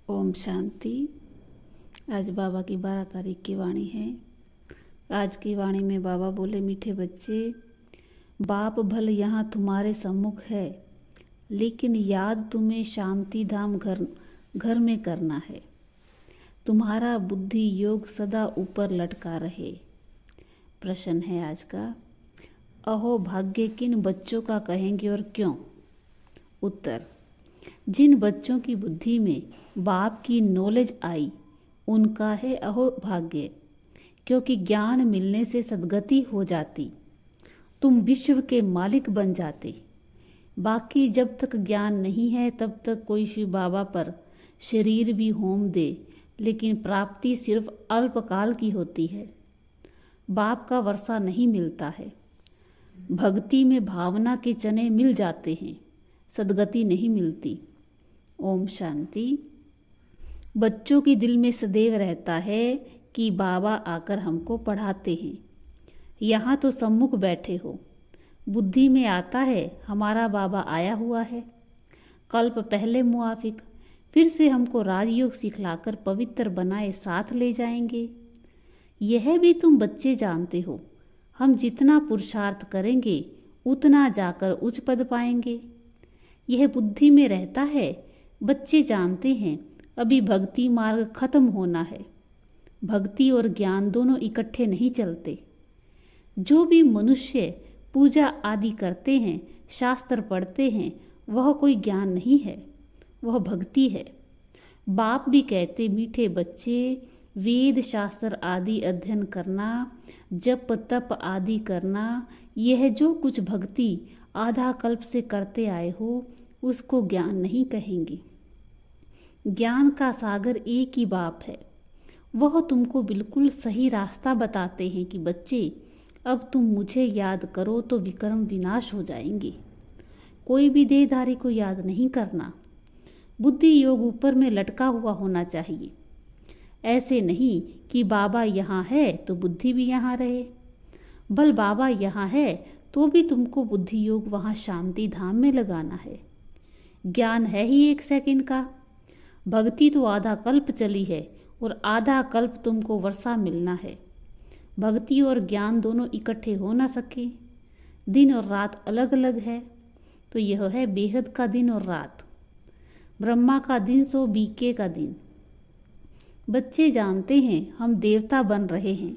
ओम शांति। आज बाबा की 12 तारीख की वाणी है। आज की वाणी में बाबा बोले, मीठे बच्चे, बाप भल यहाँ तुम्हारे सम्मुख है, लेकिन याद तुम्हें शांति धाम घर में करना है। तुम्हारा बुद्धि योग सदा ऊपर लटका रहे। प्रश्न है आज का, अहो भाग्य किन बच्चों का कहेंगे और क्यों? उत्तर, जिन बच्चों की बुद्धि में बाप की नॉलेज आई उनका है अहो भाग्य, क्योंकि ज्ञान मिलने से सद्गति हो जाती, तुम विश्व के मालिक बन जाते। बाकी जब तक ज्ञान नहीं है तब तक कोई शिव बाबा पर शरीर भी होम दे, लेकिन प्राप्ति सिर्फ अल्पकाल की होती है। बाप का वर्षा नहीं मिलता है। भक्ति में भावना के चने मिल जाते हैं, सद्गति नहीं मिलती। ओम शांति। बच्चों के दिल में सदैव रहता है कि बाबा आकर हमको पढ़ाते हैं। यहाँ तो सम्मुख बैठे हो। बुद्धि में आता है हमारा बाबा आया हुआ है, कल्प पहले मुआफिक फिर से हमको राजयोग सिखलाकर पवित्र बनाए साथ ले जाएंगे। यह भी तुम बच्चे जानते हो, हम जितना पुरुषार्थ करेंगे उतना जाकर उच्च पद पाएंगे। यह बुद्धि में रहता है। बच्चे जानते हैं अभी भक्ति मार्ग खत्म होना है। भक्ति और ज्ञान दोनों इकट्ठे नहीं चलते। जो भी मनुष्य पूजा आदि करते हैं, शास्त्र पढ़ते हैं, वह कोई ज्ञान नहीं है, वह भक्ति है। बाप भी कहते, मीठे बच्चे, वेद शास्त्र आदि अध्ययन करना, जप तप आदि करना, यह जो कुछ भक्ति आधा कल्प से करते आए हो उसको ज्ञान नहीं कहेंगे। ज्ञान का सागर एक ही बाप है। वह तुमको बिल्कुल सही रास्ता बताते हैं कि बच्चे, अब तुम मुझे याद करो तो विक्रम विनाश हो जाएंगे। कोई भी देहधारी को याद नहीं करना। बुद्धि योग ऊपर में लटका हुआ होना चाहिए। ऐसे नहीं कि बाबा यहाँ है तो बुद्धि भी यहाँ रहे। बल बाबा यहाँ है तो भी तुमको बुद्धि योग वहाँ शांति धाम में लगाना है। ज्ञान है ही 1 सेकंड का। भक्ति तो आधा कल्प चली है और आधा कल्प तुमको वर्षा मिलना है। भक्ति और ज्ञान दोनों इकट्ठे हो ना सके। दिन और रात अलग अलग है, तो यह है बेहद का दिन और रात। ब्रह्मा का दिन सो बीके का दिन। बच्चे जानते हैं हम देवता बन रहे हैं।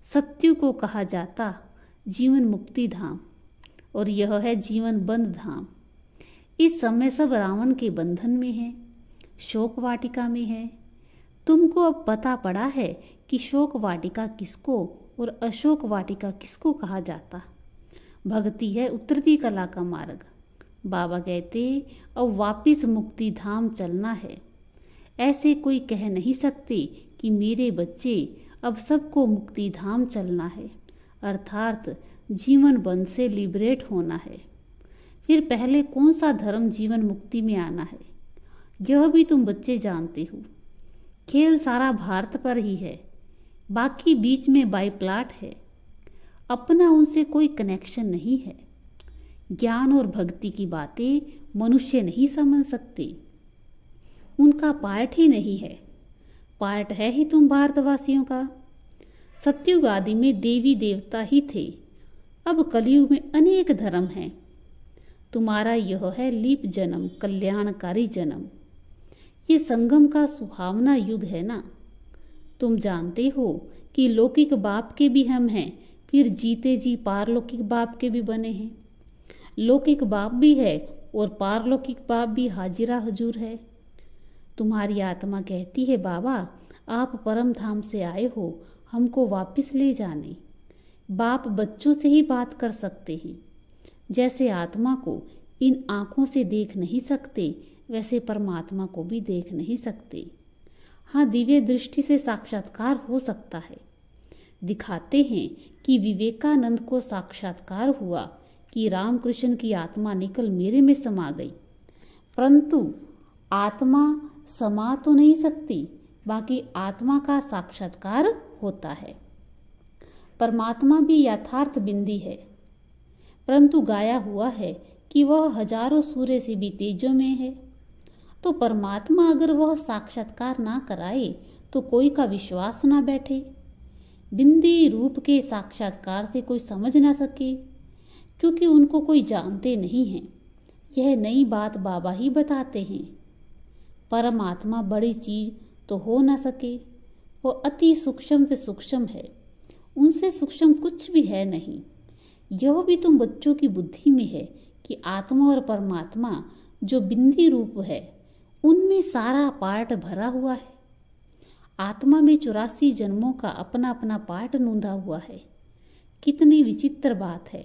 सत्यु को कहा जाता जीवन मुक्ति धाम, और यह है जीवन बंद धाम। इस समय सब रावण के बंधन में है, शोक वाटिका में है। तुमको अब पता पड़ा है कि शोक वाटिका किसको और अशोक वाटिका किसको कहा जाता। भक्ति है उतरती कला का मार्ग। बाबा कहते, अब वापिस मुक्ति धाम चलना है। ऐसे कोई कह नहीं सकते कि मेरे बच्चे अब सबको मुक्ति धाम चलना है, अर्थात जीवन बंध से लिबरेट होना है। फिर पहले कौन सा धर्म जीवन मुक्ति में आना है, यह भी तुम बच्चे जानते हो। खेल सारा भारत पर ही है, बाकी बीच में बाई प्लाट है। अपना उनसे कोई कनेक्शन नहीं है। ज्ञान और भक्ति की बातें मनुष्य नहीं समझ सकते। उनका पार्ट ही नहीं है। पार्ट है ही तुम भारतवासियों का। सत्युग आदि में देवी देवता ही थे, अब कलयुग में अनेक धर्म हैं। तुम्हारा यह है लीप जन्म, कल्याणकारी जन्म। ये संगम का सुहावना युग है ना। तुम जानते हो कि लौकिक बाप के भी हम हैं, फिर जीते जी पारलौकिक बाप के भी बने हैं। लौकिक बाप भी है और पारलौकिक बाप भी हाजिरा हजूर है। तुम्हारी आत्मा कहती है, बाबा आप परम धाम से आए हो, हमको वापस ले जाने। बाप बच्चों से ही बात कर सकते हैं। जैसे आत्मा को इन आँखों से देख नहीं सकते, वैसे परमात्मा को भी देख नहीं सकते। हाँ, दिव्य दृष्टि से साक्षात्कार हो सकता है। दिखाते हैं कि विवेकानंद को साक्षात्कार हुआ कि रामकृष्ण की आत्मा निकल मेरे में समा गई, परंतु आत्मा समा तो नहीं सकती, बाकी आत्मा का साक्षात्कार होता है। परमात्मा भी यथार्थ बिंदी है, परंतु गाया हुआ है कि वह हजारों सूर्य से भी तेजों में है। तो परमात्मा अगर वह साक्षात्कार ना कराए तो कोई का विश्वास ना बैठे। बिंदी रूप के साक्षात्कार से कोई समझ ना सके, क्योंकि उनको कोई जानते नहीं है। यह नई बात बाबा ही बताते हैं। परमात्मा बड़ी चीज तो हो ना सके, वो अति सूक्ष्म से सूक्ष्म है, उनसे सूक्ष्म कुछ भी है नहीं। यह भी तुम बच्चों की बुद्धि में है कि आत्मा और परमात्मा जो बिंदी रूप है उनमें सारा पार्ट भरा हुआ है। आत्मा में 84 जन्मों का अपना अपना पार्ट नूंधा हुआ है। कितनी विचित्र बात है।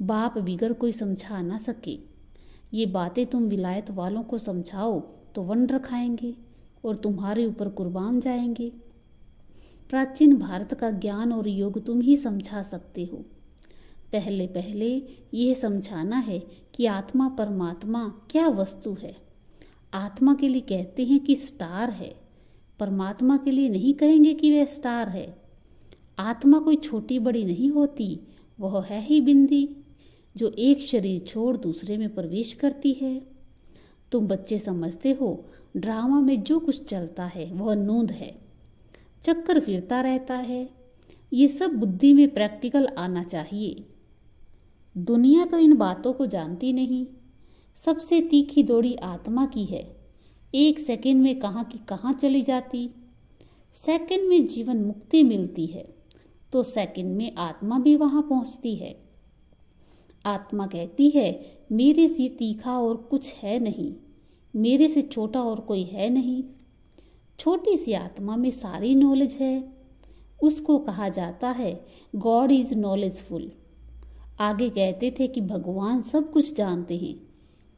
बाप बिगर कोई समझा ना सके। ये बातें तुम विलायत वालों को समझाओ तो वंडर खाएंगे और तुम्हारे ऊपर कुर्बान जाएंगे। प्राचीन भारत का ज्ञान और योग तुम ही समझा सकते हो। पहले पहले यह समझाना है कि आत्मा परमात्मा क्या वस्तु है। आत्मा के लिए कहते हैं कि स्टार है, परमात्मा के लिए नहीं कहेंगे कि वह स्टार है। आत्मा कोई छोटी बड़ी नहीं होती, वह है ही बिंदी जो एक शरीर छोड़ दूसरे में प्रवेश करती है। तुम बच्चे समझते हो ड्रामा में जो कुछ चलता है वह नूंद है, चक्कर फिरता रहता है। ये सब बुद्धि में प्रैक्टिकल आना चाहिए। दुनिया तो इन बातों को जानती नहीं। सबसे तीखी दौड़ी आत्मा की है। एक सेकंड में कहाँ की कहाँ चली जाती। सेकंड में जीवन मुक्ति मिलती है तो सेकंड में आत्मा भी वहां पहुंचती है। आत्मा कहती है मेरे से तीखा और कुछ है नहीं, मेरे से छोटा और कोई है नहीं। छोटी सी आत्मा में सारी नॉलेज है। उसको कहा जाता है गॉड इज नॉलेजफुल। आगे कहते थे कि भगवान सब कुछ जानते हैं।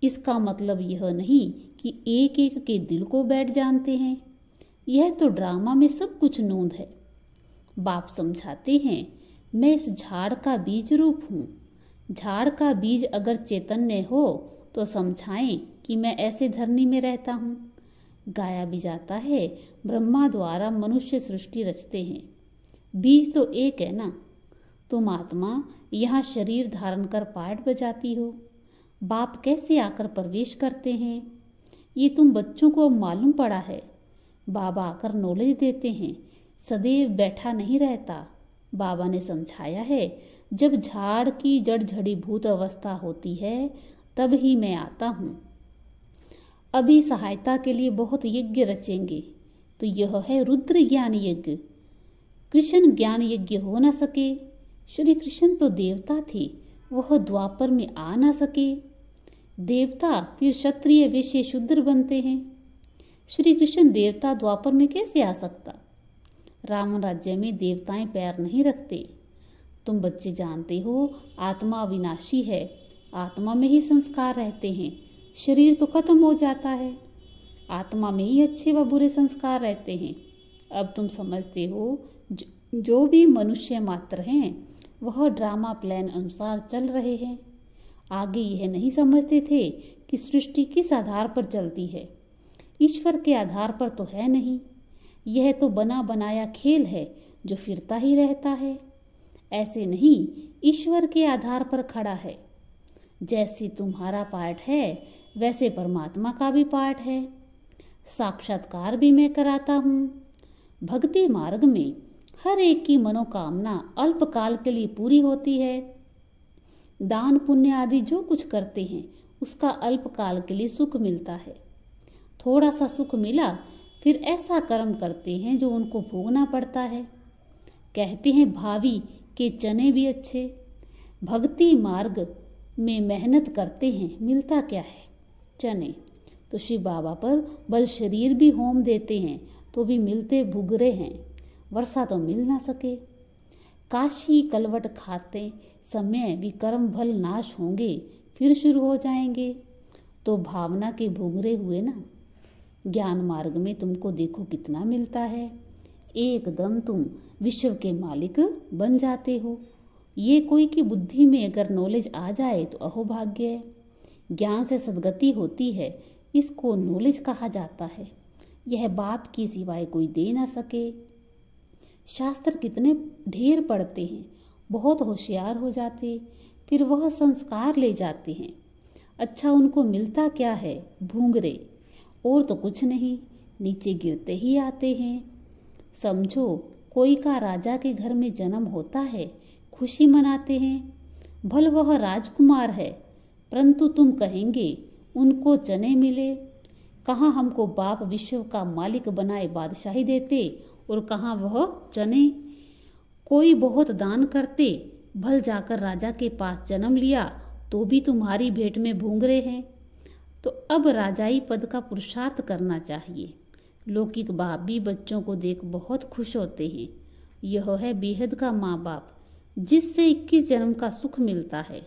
इसका मतलब यह नहीं कि एक एक के दिल को बैठ जानते हैं। यह तो ड्रामा में सब कुछ नूंद है। बाप समझाते हैं मैं इस झाड़ का बीज रूप हूँ। झाड़ का बीज अगर चैतन्य हो तो समझाएं कि मैं ऐसे धरनी में रहता हूँ। गाया भी जाता है ब्रह्मा द्वारा मनुष्य सृष्टि रचते हैं। बीज तो एक है ना। तुम आत्मा यहाँ शरीर धारण कर पाठ बजाती हो। बाप कैसे आकर प्रवेश करते हैं ये तुम बच्चों को मालूम पड़ा है। बाबा आकर नॉलेज देते हैं, सदैव बैठा नहीं रहता। बाबा ने समझाया है जब झाड़ की जड़ झड़ीभूत अवस्था होती है तब ही मैं आता हूँ। अभी सहायता के लिए बहुत यज्ञ रचेंगे तो यह है रुद्र ज्ञान यज्ञ। कृष्ण ज्ञान यज्ञ हो न सके। श्री कृष्ण तो देवता थे, वह द्वापर में आ ना सके। देवता फिर क्षत्रिय वैश्य शूद्र बनते हैं। श्री कृष्ण देवता द्वापर में कैसे आ सकता। राम राज्य में देवताएं पैर नहीं रखते। तुम बच्चे जानते हो आत्मा अविनाशी है। आत्मा में ही संस्कार रहते हैं। शरीर तो खत्म हो जाता है। आत्मा में ही अच्छे व बुरे संस्कार रहते हैं। अब तुम समझते हो जो भी मनुष्य मात्र हैं वह ड्रामा प्लान अनुसार चल रहे हैं। आगे यह नहीं समझते थे कि सृष्टि किस आधार पर चलती है। ईश्वर के आधार पर तो है नहीं। यह तो बना बनाया खेल है जो फिरता ही रहता है। ऐसे नहीं, ईश्वर के आधार पर खड़ा है। जैसे तुम्हारा पाठ है वैसे परमात्मा का भी पाठ है। साक्षात्कार भी मैं कराता हूँ। भक्ति मार्ग में हर एक की मनोकामना अल्पकाल के लिए पूरी होती है। दान पुण्य आदि जो कुछ करते हैं उसका अल्पकाल के लिए सुख मिलता है। थोड़ा सा सुख मिला फिर ऐसा कर्म करते हैं जो उनको भोगना पड़ता है। कहते हैं भावी के चने भी अच्छे। भक्ति मार्ग में मेहनत करते हैं, मिलता क्या है? चने। तो शिव बाबा पर बल शरीर भी होम देते हैं तो भी मिलते भुगरे हैं। वर्षा तो मिल ना सके। काशी कलवट खाते समय भी कर्म फल नाश होंगे, फिर शुरू हो जाएंगे। तो भावना के भुगरे हुए ना। ज्ञान मार्ग में तुमको देखो कितना मिलता है। एकदम तुम विश्व के मालिक बन जाते हो। ये कोई की बुद्धि में अगर नॉलेज आ जाए तो अहोभाग्य है। ज्ञान से सद्गति होती है, इसको नॉलेज कहा जाता है। यह बाप की सिवाय कोई दे ना सके। शास्त्र कितने ढेर पढ़ते हैं, बहुत होशियार हो जाते, फिर वह संस्कार ले जाते हैं। अच्छा उनको मिलता क्या है? भूंगरे। और तो कुछ नहीं, नीचे गिरते ही आते हैं। समझो कोई का राजा के घर में जन्म होता है, खुशी मनाते हैं, भल वह राजकुमार है, परंतु तुम कहेंगे उनको चने मिले। कहाँ हमको बाप विश्व का मालिक बनाए बादशाही देते, और कहाँ वह चने। कोई बहुत दान करते, भल जाकर राजा के पास जन्म लिया तो भी तुम्हारी भेंट में भूंगरे हैं। तो अब राजाई पद का पुरुषार्थ करना चाहिए। लौकिक बाप भी बच्चों को देख बहुत खुश होते हैं। यह है बेहद का माँ बाप, जिससे 21 जन्म का सुख मिलता है।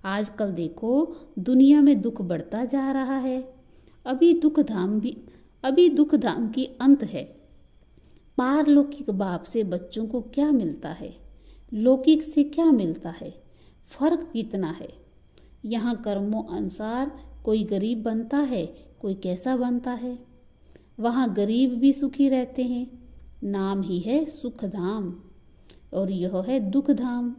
आजकल देखो दुनिया में दुख बढ़ता जा रहा है। अभी दुख धाम की अंत है। पारलौकिक बाप से बच्चों को क्या मिलता है, लौकिक से क्या मिलता है, फर्क कितना है। यहाँ कर्मों अनुसार कोई गरीब बनता है, कोई कैसा बनता है। वहाँ गरीब भी सुखी रहते हैं। नाम ही है सुख धाम और यह है दुख धाम।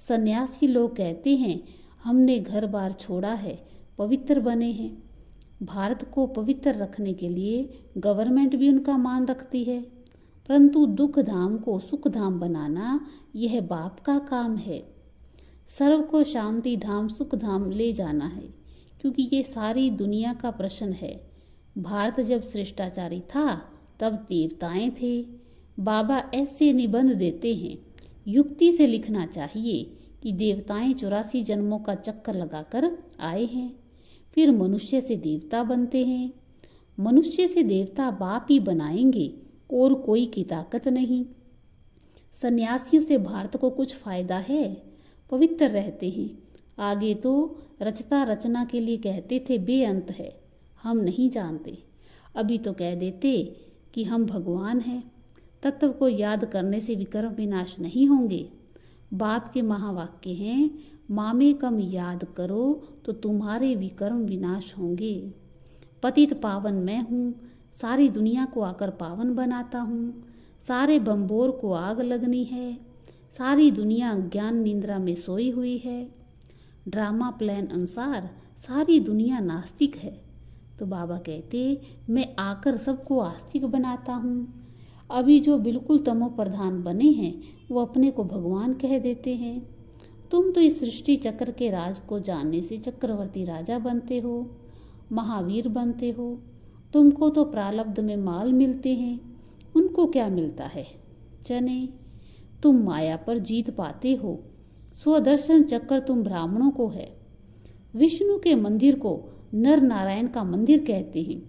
सन्यासी लोग कहते हैं हमने घर बार छोड़ा है, पवित्र बने हैं। भारत को पवित्र रखने के लिए गवर्नमेंट भी उनका मान रखती है, परंतु दुख धाम को सुख धाम बनाना यह बाप का काम है। सर्व को शांति धाम सुख धाम ले जाना है, क्योंकि ये सारी दुनिया का प्रश्न है। भारत जब श्रेष्ठाचारी था तब देवताएं थे। बाबा ऐसे निबंध देते हैं, युक्ति से लिखना चाहिए कि देवताएं 84 जन्मों का चक्कर लगाकर आए हैं, फिर मनुष्य से देवता बनते हैं। मनुष्य से देवता बाप ही बनाएंगे और कोई की ताकत नहीं। सन्यासियों से भारत को कुछ फायदा है, पवित्र रहते हैं। आगे तो रचता रचना के लिए कहते थे बेअंत है, हम नहीं जानते। अभी तो कह देते कि हम भगवान हैं। तत्व को याद करने से विकर्म विनाश नहीं होंगे। बाप के महावाक्य हैं, मामे कम याद करो तो तुम्हारे विकर्म विनाश होंगे। पतित पावन मैं हूँ, सारी दुनिया को आकर पावन बनाता हूँ। सारे बम्बोर को आग लगनी है, सारी दुनिया ज्ञान निंद्रा में सोई हुई है। ड्रामा प्लान अनुसार सारी दुनिया नास्तिक है। तो बाबा कहते मैं आकर सबको आस्तिक बनाता हूँ। अभी जो बिल्कुल तमो प्रधान बने हैं वो अपने को भगवान कह देते हैं। तुम तो इस सृष्टि चक्र के राज को जानने से चक्रवर्ती राजा बनते हो, महावीर बनते हो। तुमको तो प्रारब्ध में माल मिलते हैं, उनको क्या मिलता है, चने। तुम माया पर जीत पाते हो। स्वदर्शन चक्र तुम ब्राह्मणों को है। विष्णु के मंदिर को नर नारायण का मंदिर कहते हैं।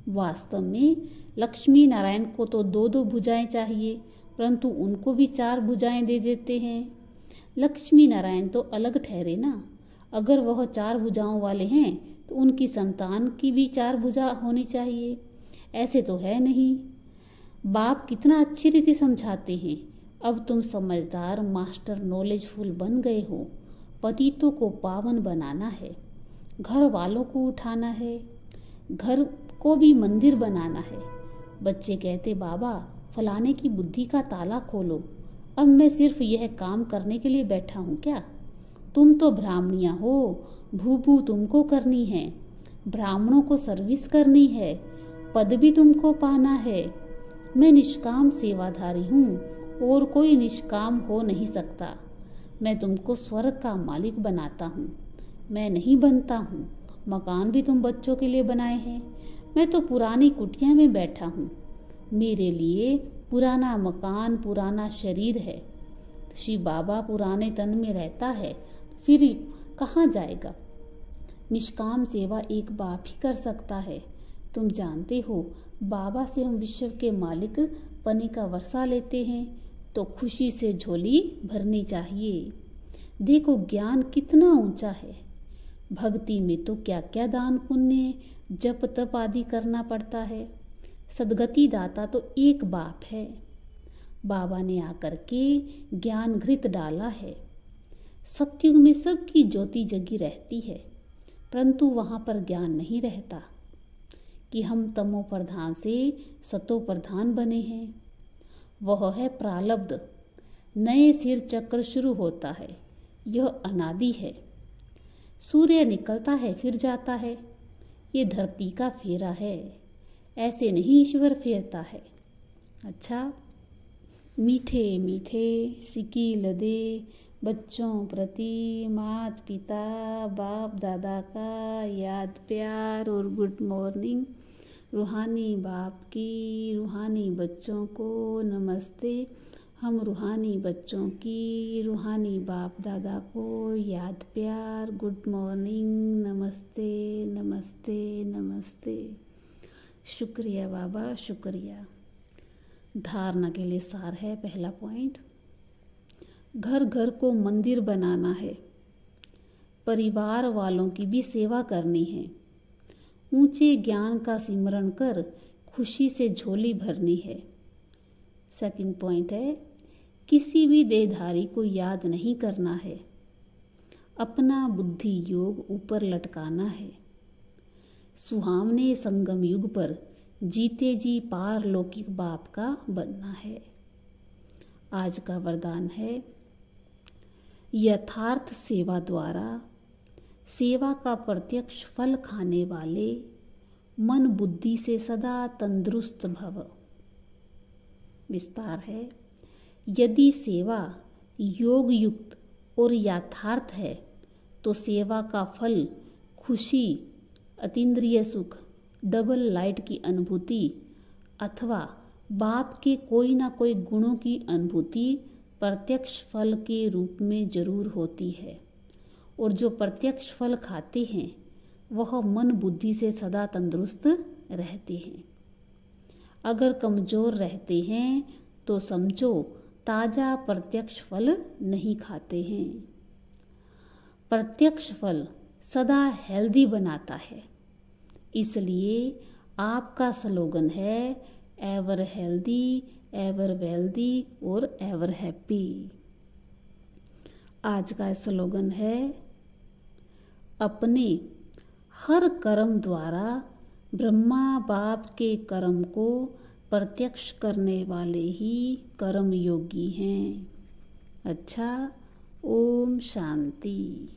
वास्तव में लक्ष्मी नारायण को तो 2-2 भुजाएं चाहिए, परंतु उनको भी 4 भुजाएं दे देते हैं। लक्ष्मी नारायण तो अलग ठहरे ना। अगर वह 4 भुजाओं वाले हैं तो उनकी संतान की भी 4 भुजा होनी चाहिए। ऐसे तो है नहीं। बाप कितना अच्छी रीति समझाते हैं। अब तुम समझदार मास्टर नॉलेजफुल बन गए हो। पतितों को पावन बनाना है, घर वालों को उठाना है, घर को भी मंदिर बनाना है। बच्चे कहते बाबा फलाने की बुद्धि का ताला खोलो। अब मैं सिर्फ यह काम करने के लिए बैठा हूँ क्या? तुम तो ब्राह्मणियाँ हो, भू तुमको करनी है, ब्राह्मणों को सर्विस करनी है, पद भी तुमको पाना है। मैं निष्काम सेवाधारी हूँ और कोई निष्काम हो नहीं सकता। मैं तुमको स्वर्ग का मालिक बनाता हूँ, मैं नहीं बनता हूँ। मकान भी तुम बच्चों के लिए बनाए हैं, मैं तो पुरानी कुटिया में बैठा हूँ। मेरे लिए पुराना मकान पुराना शरीर है। शिव बाबा पुराने तन में रहता है, फिर कहाँ जाएगा? निष्काम सेवा एक बाप ही कर सकता है। तुम जानते हो बाबा से हम विश्व के मालिक पने का वर्षा लेते हैं, तो खुशी से झोली भरनी चाहिए। देखो ज्ञान कितना ऊंचा है। भक्ति में तो क्या क्या दान पुण्य जप तप आदि करना पड़ता है। सदगति दाता तो एक बाप है। बाबा ने आकर के ज्ञान घृत डाला है। सत्युग में सबकी ज्योति जगी रहती है, परंतु वहाँ पर ज्ञान नहीं रहता कि हम तमो प्रधान से सतो प्रधान बने हैं। वह है प्रारब्ध। नए सिर चक्र शुरू होता है, यह अनादि है। सूर्य निकलता है फिर जाता है, ये धरती का फेरा है, ऐसे नहीं ईश्वर फेरता है। अच्छा, मीठे मीठे सिक्की लदे बच्चों प्रति माता पिता बाप दादा का याद प्यार और गुड मॉर्निंग। रूहानी बाप की रूहानी बच्चों को नमस्ते। हम रूहानी बच्चों की रूहानी बाप दादा को याद प्यार गुड मॉर्निंग, नमस्ते नमस्ते नमस्ते। शुक्रिया बाबा, शुक्रिया। धारणा के लिए सार है। पहला पॉइंट, घर घर को मंदिर बनाना है, परिवार वालों की भी सेवा करनी है, ऊंचे ज्ञान का सिमरण कर खुशी से झोली भरनी है। सेकंड पॉइंट है, किसी भी देहधारी को याद नहीं करना है, अपना बुद्धि योग ऊपर लटकाना है, सुहावने संगम युग पर जीते जी पारलौकिक बाप का बनना है। आज का वरदान है, यथार्थ सेवा द्वारा सेवा का प्रत्यक्ष फल खाने वाले मन बुद्धि से सदा तंदुरुस्त भव। विस्तार है, यदि सेवा योग युक्त और यथार्थ है तो सेवा का फल खुशी, अतीन्द्रिय सुख, डबल लाइट की अनुभूति अथवा बाप के कोई ना कोई गुणों की अनुभूति प्रत्यक्ष फल के रूप में जरूर होती है। और जो प्रत्यक्ष फल खाते हैं वह मन बुद्धि से सदा तंदुरुस्त रहते हैं। अगर कमजोर रहते हैं तो समझो ताजा प्रत्यक्ष फल नहीं खाते हैं। प्रत्यक्ष फल सदा हेल्दी बनाता है, इसलिए आपका स्लोगन है एवर हेल्दी, एवर वेल्दी और एवर हैप्पी। आज का स्लोगन है, अपने हर कर्म द्वारा ब्रह्मा बाप के कर्म को प्रत्यक्ष करने वाले ही कर्म योगी हैं। अच्छा, ओम शांति।